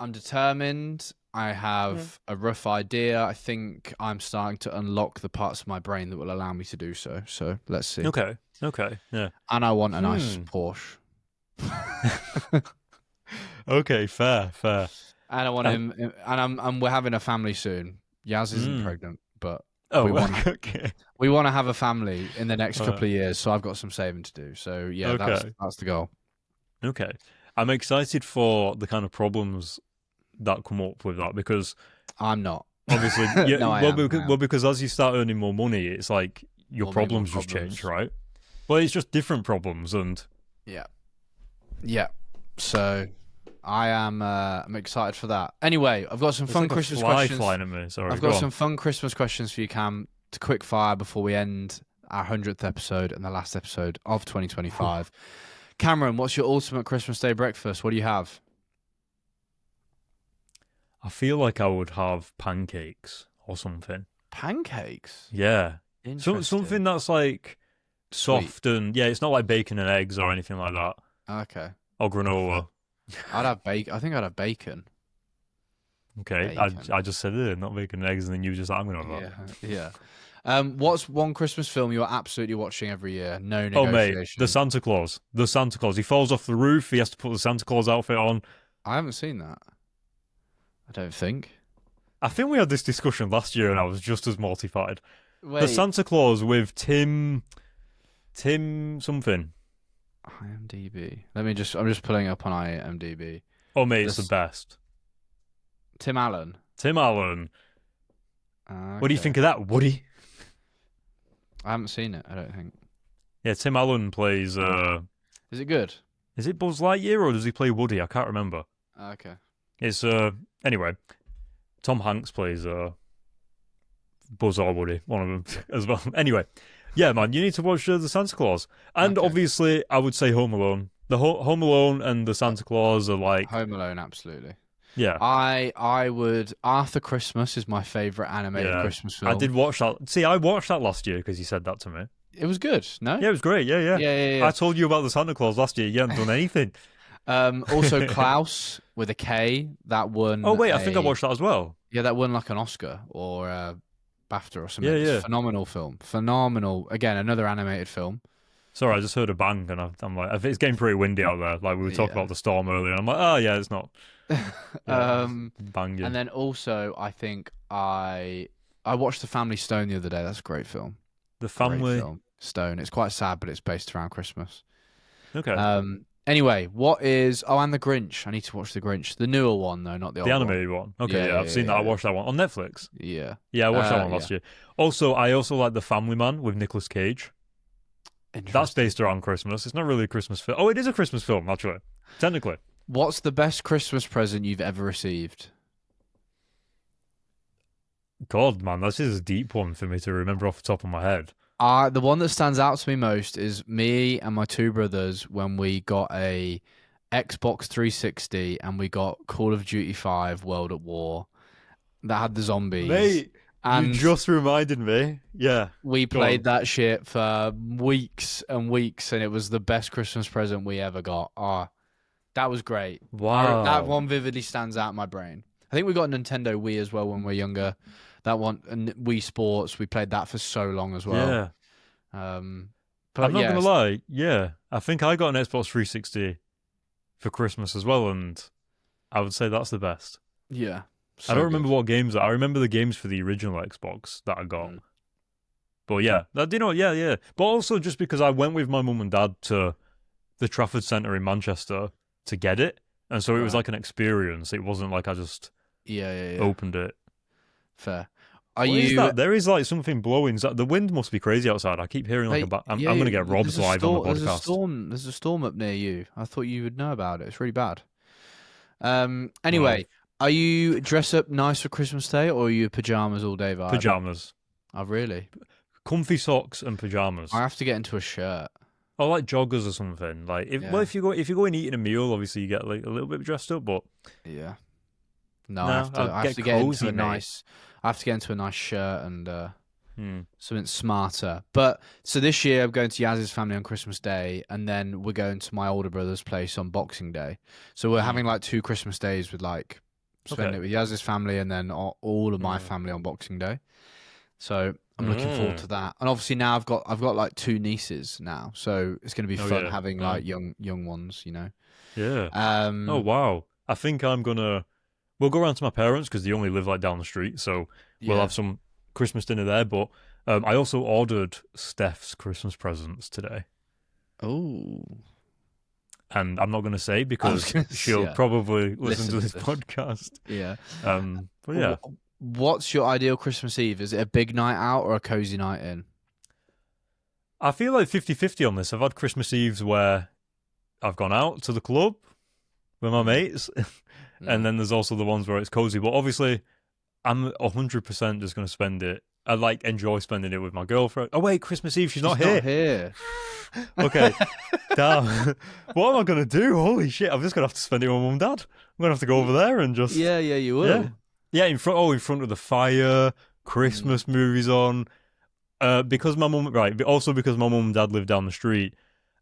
I'm determined. I have a rough idea. I think I'm starting to unlock the parts of my brain that will allow me to do so. So let's see.
Okay, yeah.
And I want a nice Porsche.
Okay, fair.
And I want him. And we're having a family soon. Yaz isn't pregnant, but we want to have a family in the next couple of years. So I've got some saving to do. So yeah, that's the goal.
Okay, I'm excited for the kind of problems that come up with that because
I'm not.
Obviously, yeah.
No, I am.
Because as you start earning more money, it's like your problems just change, right? Well, it's just different problems, and
yeah. So I am. I'm excited for that. Anyway, I've got some fun Christmas questions.
Flying at me. Sorry,
I've got some fun Christmas questions for you, Cam, to quick fire before we end our 100th episode and the last episode of 2025. Cameron, what's your ultimate Christmas Day breakfast? What do you have?
I feel like I would have pancakes or something.
Pancakes?
Yeah. Something that's like soft and it's not like bacon and eggs or anything like that.
Okay.
Or granola.
I'd have bacon. I think I'd have bacon.
Okay. I just said it, not bacon and eggs, and then you just I'm gonna have that.
Yeah. What's one Christmas film you're absolutely watching every year? No negotiation.
Oh mate, the Santa Claus. He falls off the roof. He has to put the Santa Claus outfit on.
I haven't seen that. I don't think.
I think we had this discussion last year, and I was just as mortified.
Wait.
The Santa Claus with Tim something.
IMDb. I'm just pulling it up on IMDb.
Oh, mate, it's the best.
Tim Allen.
Tim Allen.
Okay.
What do you think of that, Woody?
I haven't seen it, I don't think.
Yeah, Tim Allen plays...
Is it good?
Is it Buzz Lightyear or does he play Woody? I can't remember.
Okay.
It's, anyway, Tom Hanks plays Buzz or Woody, one of them as well. Anyway, yeah, man, you need to watch the Santa Claus. And obviously, I would say Home Alone. The Home Alone and the Santa Claus are like...
Home Alone, absolutely.
Yeah.
I would... Arthur Christmas is my favourite animated Christmas film.
I did watch that. See, I watched that last year because you said that to me.
It was good, no?
Yeah, it was great. Yeah. I told you about the Santa Claus last year. You hadn't done anything.
Also, Klaus with a K, that won...
Oh, wait, I think I watched that as well.
Yeah, that won like an Oscar or a BAFTA or something.
Yeah.
Phenomenal film. Phenomenal. Again, another animated film.
Sorry, I just heard a bang and I'm like, it's getting pretty windy out there. Like we were talking about the storm earlier. And I'm like, oh, yeah, it's not. Banging.
And then also, I think I watched The Family Stone the other day. That's a great film.
The Family
Stone. It's quite sad, but it's based around Christmas.
Okay.
Anyway, what is... Oh, and The Grinch. I need to watch The Grinch. The newer one, though, not the old one.
The animated one. Okay, yeah, I've seen that. I watched that one on Netflix.
Yeah.
Yeah, I watched that one last year. Also, I also like The Family Man with Nicolas Cage. That's based around Christmas. It's not really a Christmas film. Oh, it is a Christmas film, actually. Technically.
What's the best Christmas present you've ever received?
God, man, this is a deep one for me to remember off the top of my head.
The one that stands out to me most is me and my two brothers when we got a Xbox 360 and we got Call of Duty 5 World at War that had the zombies.
Mate,
and
you just reminded me. Yeah.
We played that shit for weeks and weeks, and it was the best Christmas present we ever got. That was great.
Wow.
That one vividly stands out in my brain. I think we got a Nintendo Wii as well when we were younger. That one, and Wii Sports, we played that for so long as well.
Yeah.
But
I'm not going to lie. Yeah. I think I got an Xbox 360 for Christmas as well, and I would say that's the best.
Yeah.
I don't remember what games. I remember the games for the original Xbox that I got. But yeah, yeah. But also just because I went with my mum and dad to the Trafford Centre in Manchester to get it, and so it was like an experience. It wasn't like I just opened it.
Fair.
What is that? There is like something blowing. The wind must be crazy outside. I keep hearing like I'm going to get robbed live on the podcast.
There's a storm up near you. I thought you would know about it. It's really bad. Anyway, are you dress up nice for Christmas Day, or are you pajamas all day vibe?
Pajamas.
Oh, really?
Comfy socks and pajamas.
I have to get into a shirt.
I like joggers or something. Like if you go and eating a meal, obviously you get like a little bit dressed up, but
yeah. No, I have to get into a nice. I have to get into a nice shirt and something smarter. But so this year I'm going to Yaz's family on Christmas Day, and then we're going to my older brother's place on Boxing Day. So we're having like 2 Christmas days with like spending it with Yaz's family and then all of my family on Boxing Day. So I'm looking forward to that. And obviously now I've got like 2 nieces now, so it's going to be fun having like young ones, you know.
Yeah. Oh wow. I think we'll go around to my parents because they only live like down the street, so we'll have some Christmas dinner there. But I also ordered Steph's Christmas presents today.
Oh.
And I'm not going to say because she'll probably listen to this podcast.
Yeah.
But yeah.
What's your ideal Christmas Eve? Is it a big night out or a cozy night in?
I feel like 50-50 on this. I've had Christmas Eves where I've gone out to the club with my mates, and then there's also the ones where it's cozy. But obviously, I'm 100% just going to spend it. I enjoy spending it with my girlfriend. Oh wait, Christmas Eve, she's not here. Okay, damn. What am I going to do? Holy shit, I'm just going to have to spend it with my mum and dad. I'm going to have to go over there and just...
Yeah, you will.
Yeah, in front of the fire, Christmas movies on. Because my mum and dad live down the street,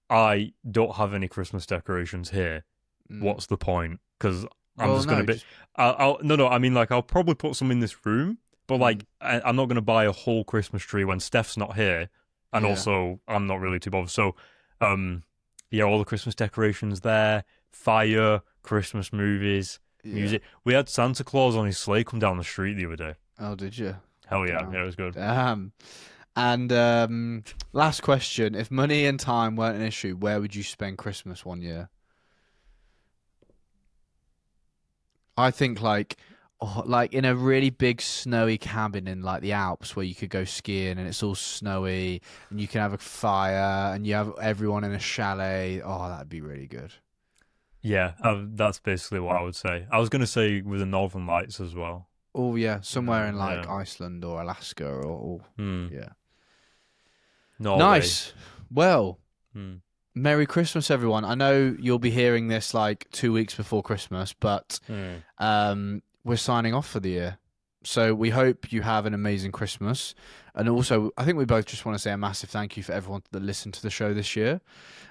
I don't have any Christmas decorations here. What's the point? Because I'm just going to be... I mean, like, I'll probably put some in this room, but, like, I'm not going to buy a whole Christmas tree when Steph's not here, and also, I'm not really too bothered. So, all the Christmas decorations there, fire, Christmas movies... music. We had Santa Claus on his sleigh come down the street the other day.
Oh, did you?
Hell yeah. Yeah, it was good.
And last question: if money and time weren't an issue, where would you spend Christmas one year? I think like in a really big snowy cabin in like the Alps where you could go skiing and it's all snowy and you can have a fire and you have everyone in a chalet. Oh, that'd be really good.
Yeah, that's basically what I would say. I was going to say with the Northern Lights as well.
Oh yeah, somewhere in like
Yeah.
Iceland or Alaska or yeah.
Norway.
Nice. Well,
Hmm.
Merry Christmas, everyone. I know you'll be hearing this like 2 weeks before Christmas, but we're signing off for the year. So we hope you have an amazing Christmas. And also, I think we both just want to say a massive thank you for everyone that listened to the show this year.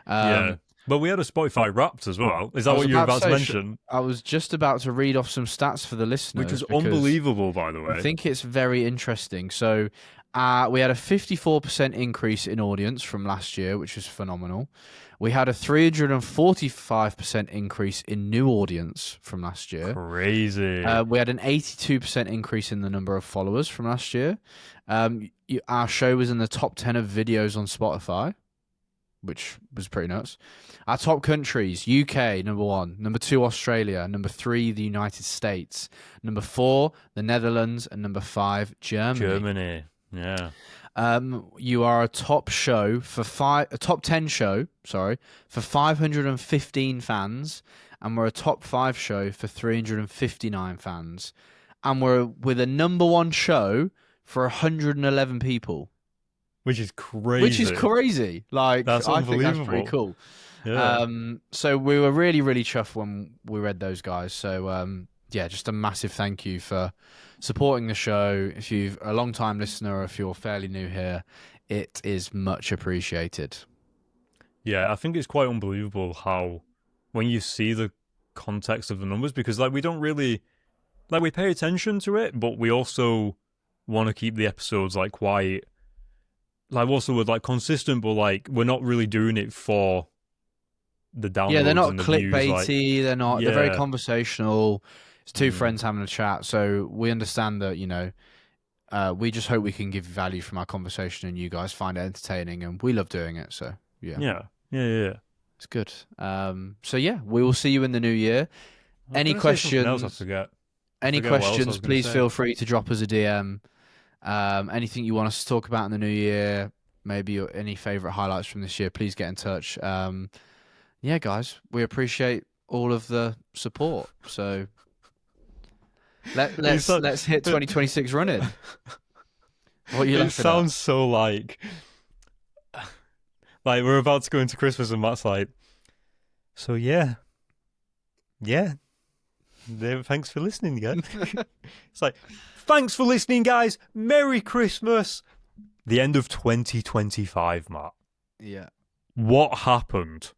Yeah. But we had a Spotify Wrapped as well. Is that what you were about to mention?
I was just about to read off some stats for the listeners.
Which was unbelievable, by the way.
I think it's very interesting. So we had a 54% increase in audience from last year, which was phenomenal. We had a 345% increase in new audience from last year.
Crazy.
We had an 82% increase in the number of followers from last year. Our show was in the top 10 of videos on Spotify, which was pretty nuts. Our top countries: UK, number 1. Number 2, Australia. Number 3, the United States. Number 4, the Netherlands. And number 5, Germany.
Germany, yeah.
You are a top show for a top 10 show, sorry, for 515 fans, and we're a top 5 show for 359 fans, and we're with a number 1 show for 111 people.
Which is crazy.
Like,
that's
I
unbelievable.
think that's pretty cool.
Yeah.
So we were really, really chuffed when we read those guys. So, yeah, just a massive thank you for supporting the show. If you're a long-time listener or if you're fairly new here, it is much appreciated.
Yeah, I think it's quite unbelievable how when you see the context of the numbers, because like we don't really like we pay attention to it, but we also want to keep the episodes like quite like also with like consistent, but like we're not really doing it for the downloads.
Yeah, they're not
and the
clickbaity.
Views, like,
they're not. They're very conversational. It's two
Mm.
friends having a chat. So we understand that, you know, we just hope we can give value from our conversation and you guys find it entertaining, and we love doing it. So yeah, it's good. So yeah, we will see you in the new year. Any questions?
Else I forget.
Any
forget what else I was
questions?
gonna
Please
say.
feel free to drop us a DM. Anything you want us to talk about in the new year? Maybe any favorite highlights from this year? Please get in touch. Yeah, guys, we appreciate all of the support. So let's hit 2026 running. What are you laughing
It sounds so like we're about to go into Christmas and Matt's like, so yeah. Thanks for listening, guys. It's like, thanks for listening, guys. Merry Christmas. The end of 2025, Matt.
Yeah.
What happened?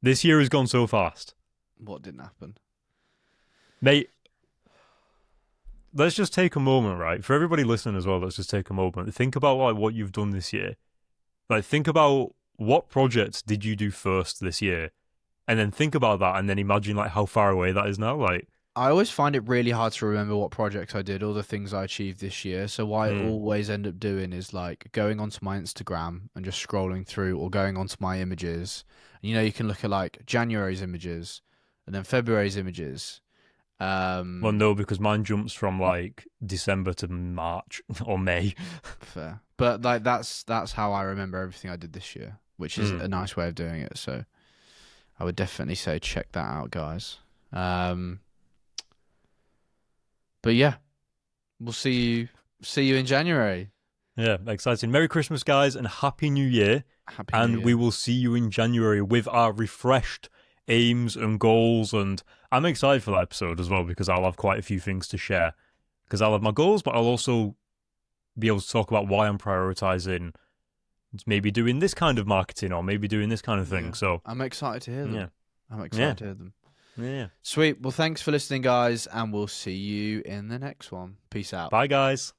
This year has gone so fast.
What didn't happen?
Mate, let's just take a moment, right? For everybody listening as well, let's just take a moment. Think about like what you've done this year. Like, think about what projects did you do first this year? And then think about that and then imagine like how far away that is now. Like,
I always find it really hard to remember what projects I did or the things I achieved this year. So what I always end up doing is like going onto my Instagram and just scrolling through, or going onto my images. And, you know, you can look at like January's images and then February's images.
well, no, because mine jumps from like December to March or May.
Fair. But like that's how I remember everything I did this year, which is a nice way of doing it. So I would definitely say check that out, guys. But yeah, we'll see you in January.
Yeah, exciting. Merry Christmas, guys, and Happy New Year.
Happy New Year.
We will see you in January with our refreshed aims and goals. And I'm excited for that episode as well because I'll have quite a few things to share. Because I'll have my goals, but I'll also be able to talk about why I'm prioritizing maybe doing this kind of marketing or maybe doing this kind of thing.
Yeah.
So
I'm excited to hear them.
Yeah.
I'm excited to hear them.
Yeah.
Sweet. Well, thanks for listening, guys, and we'll see you in the next one. Peace out.
Bye, guys.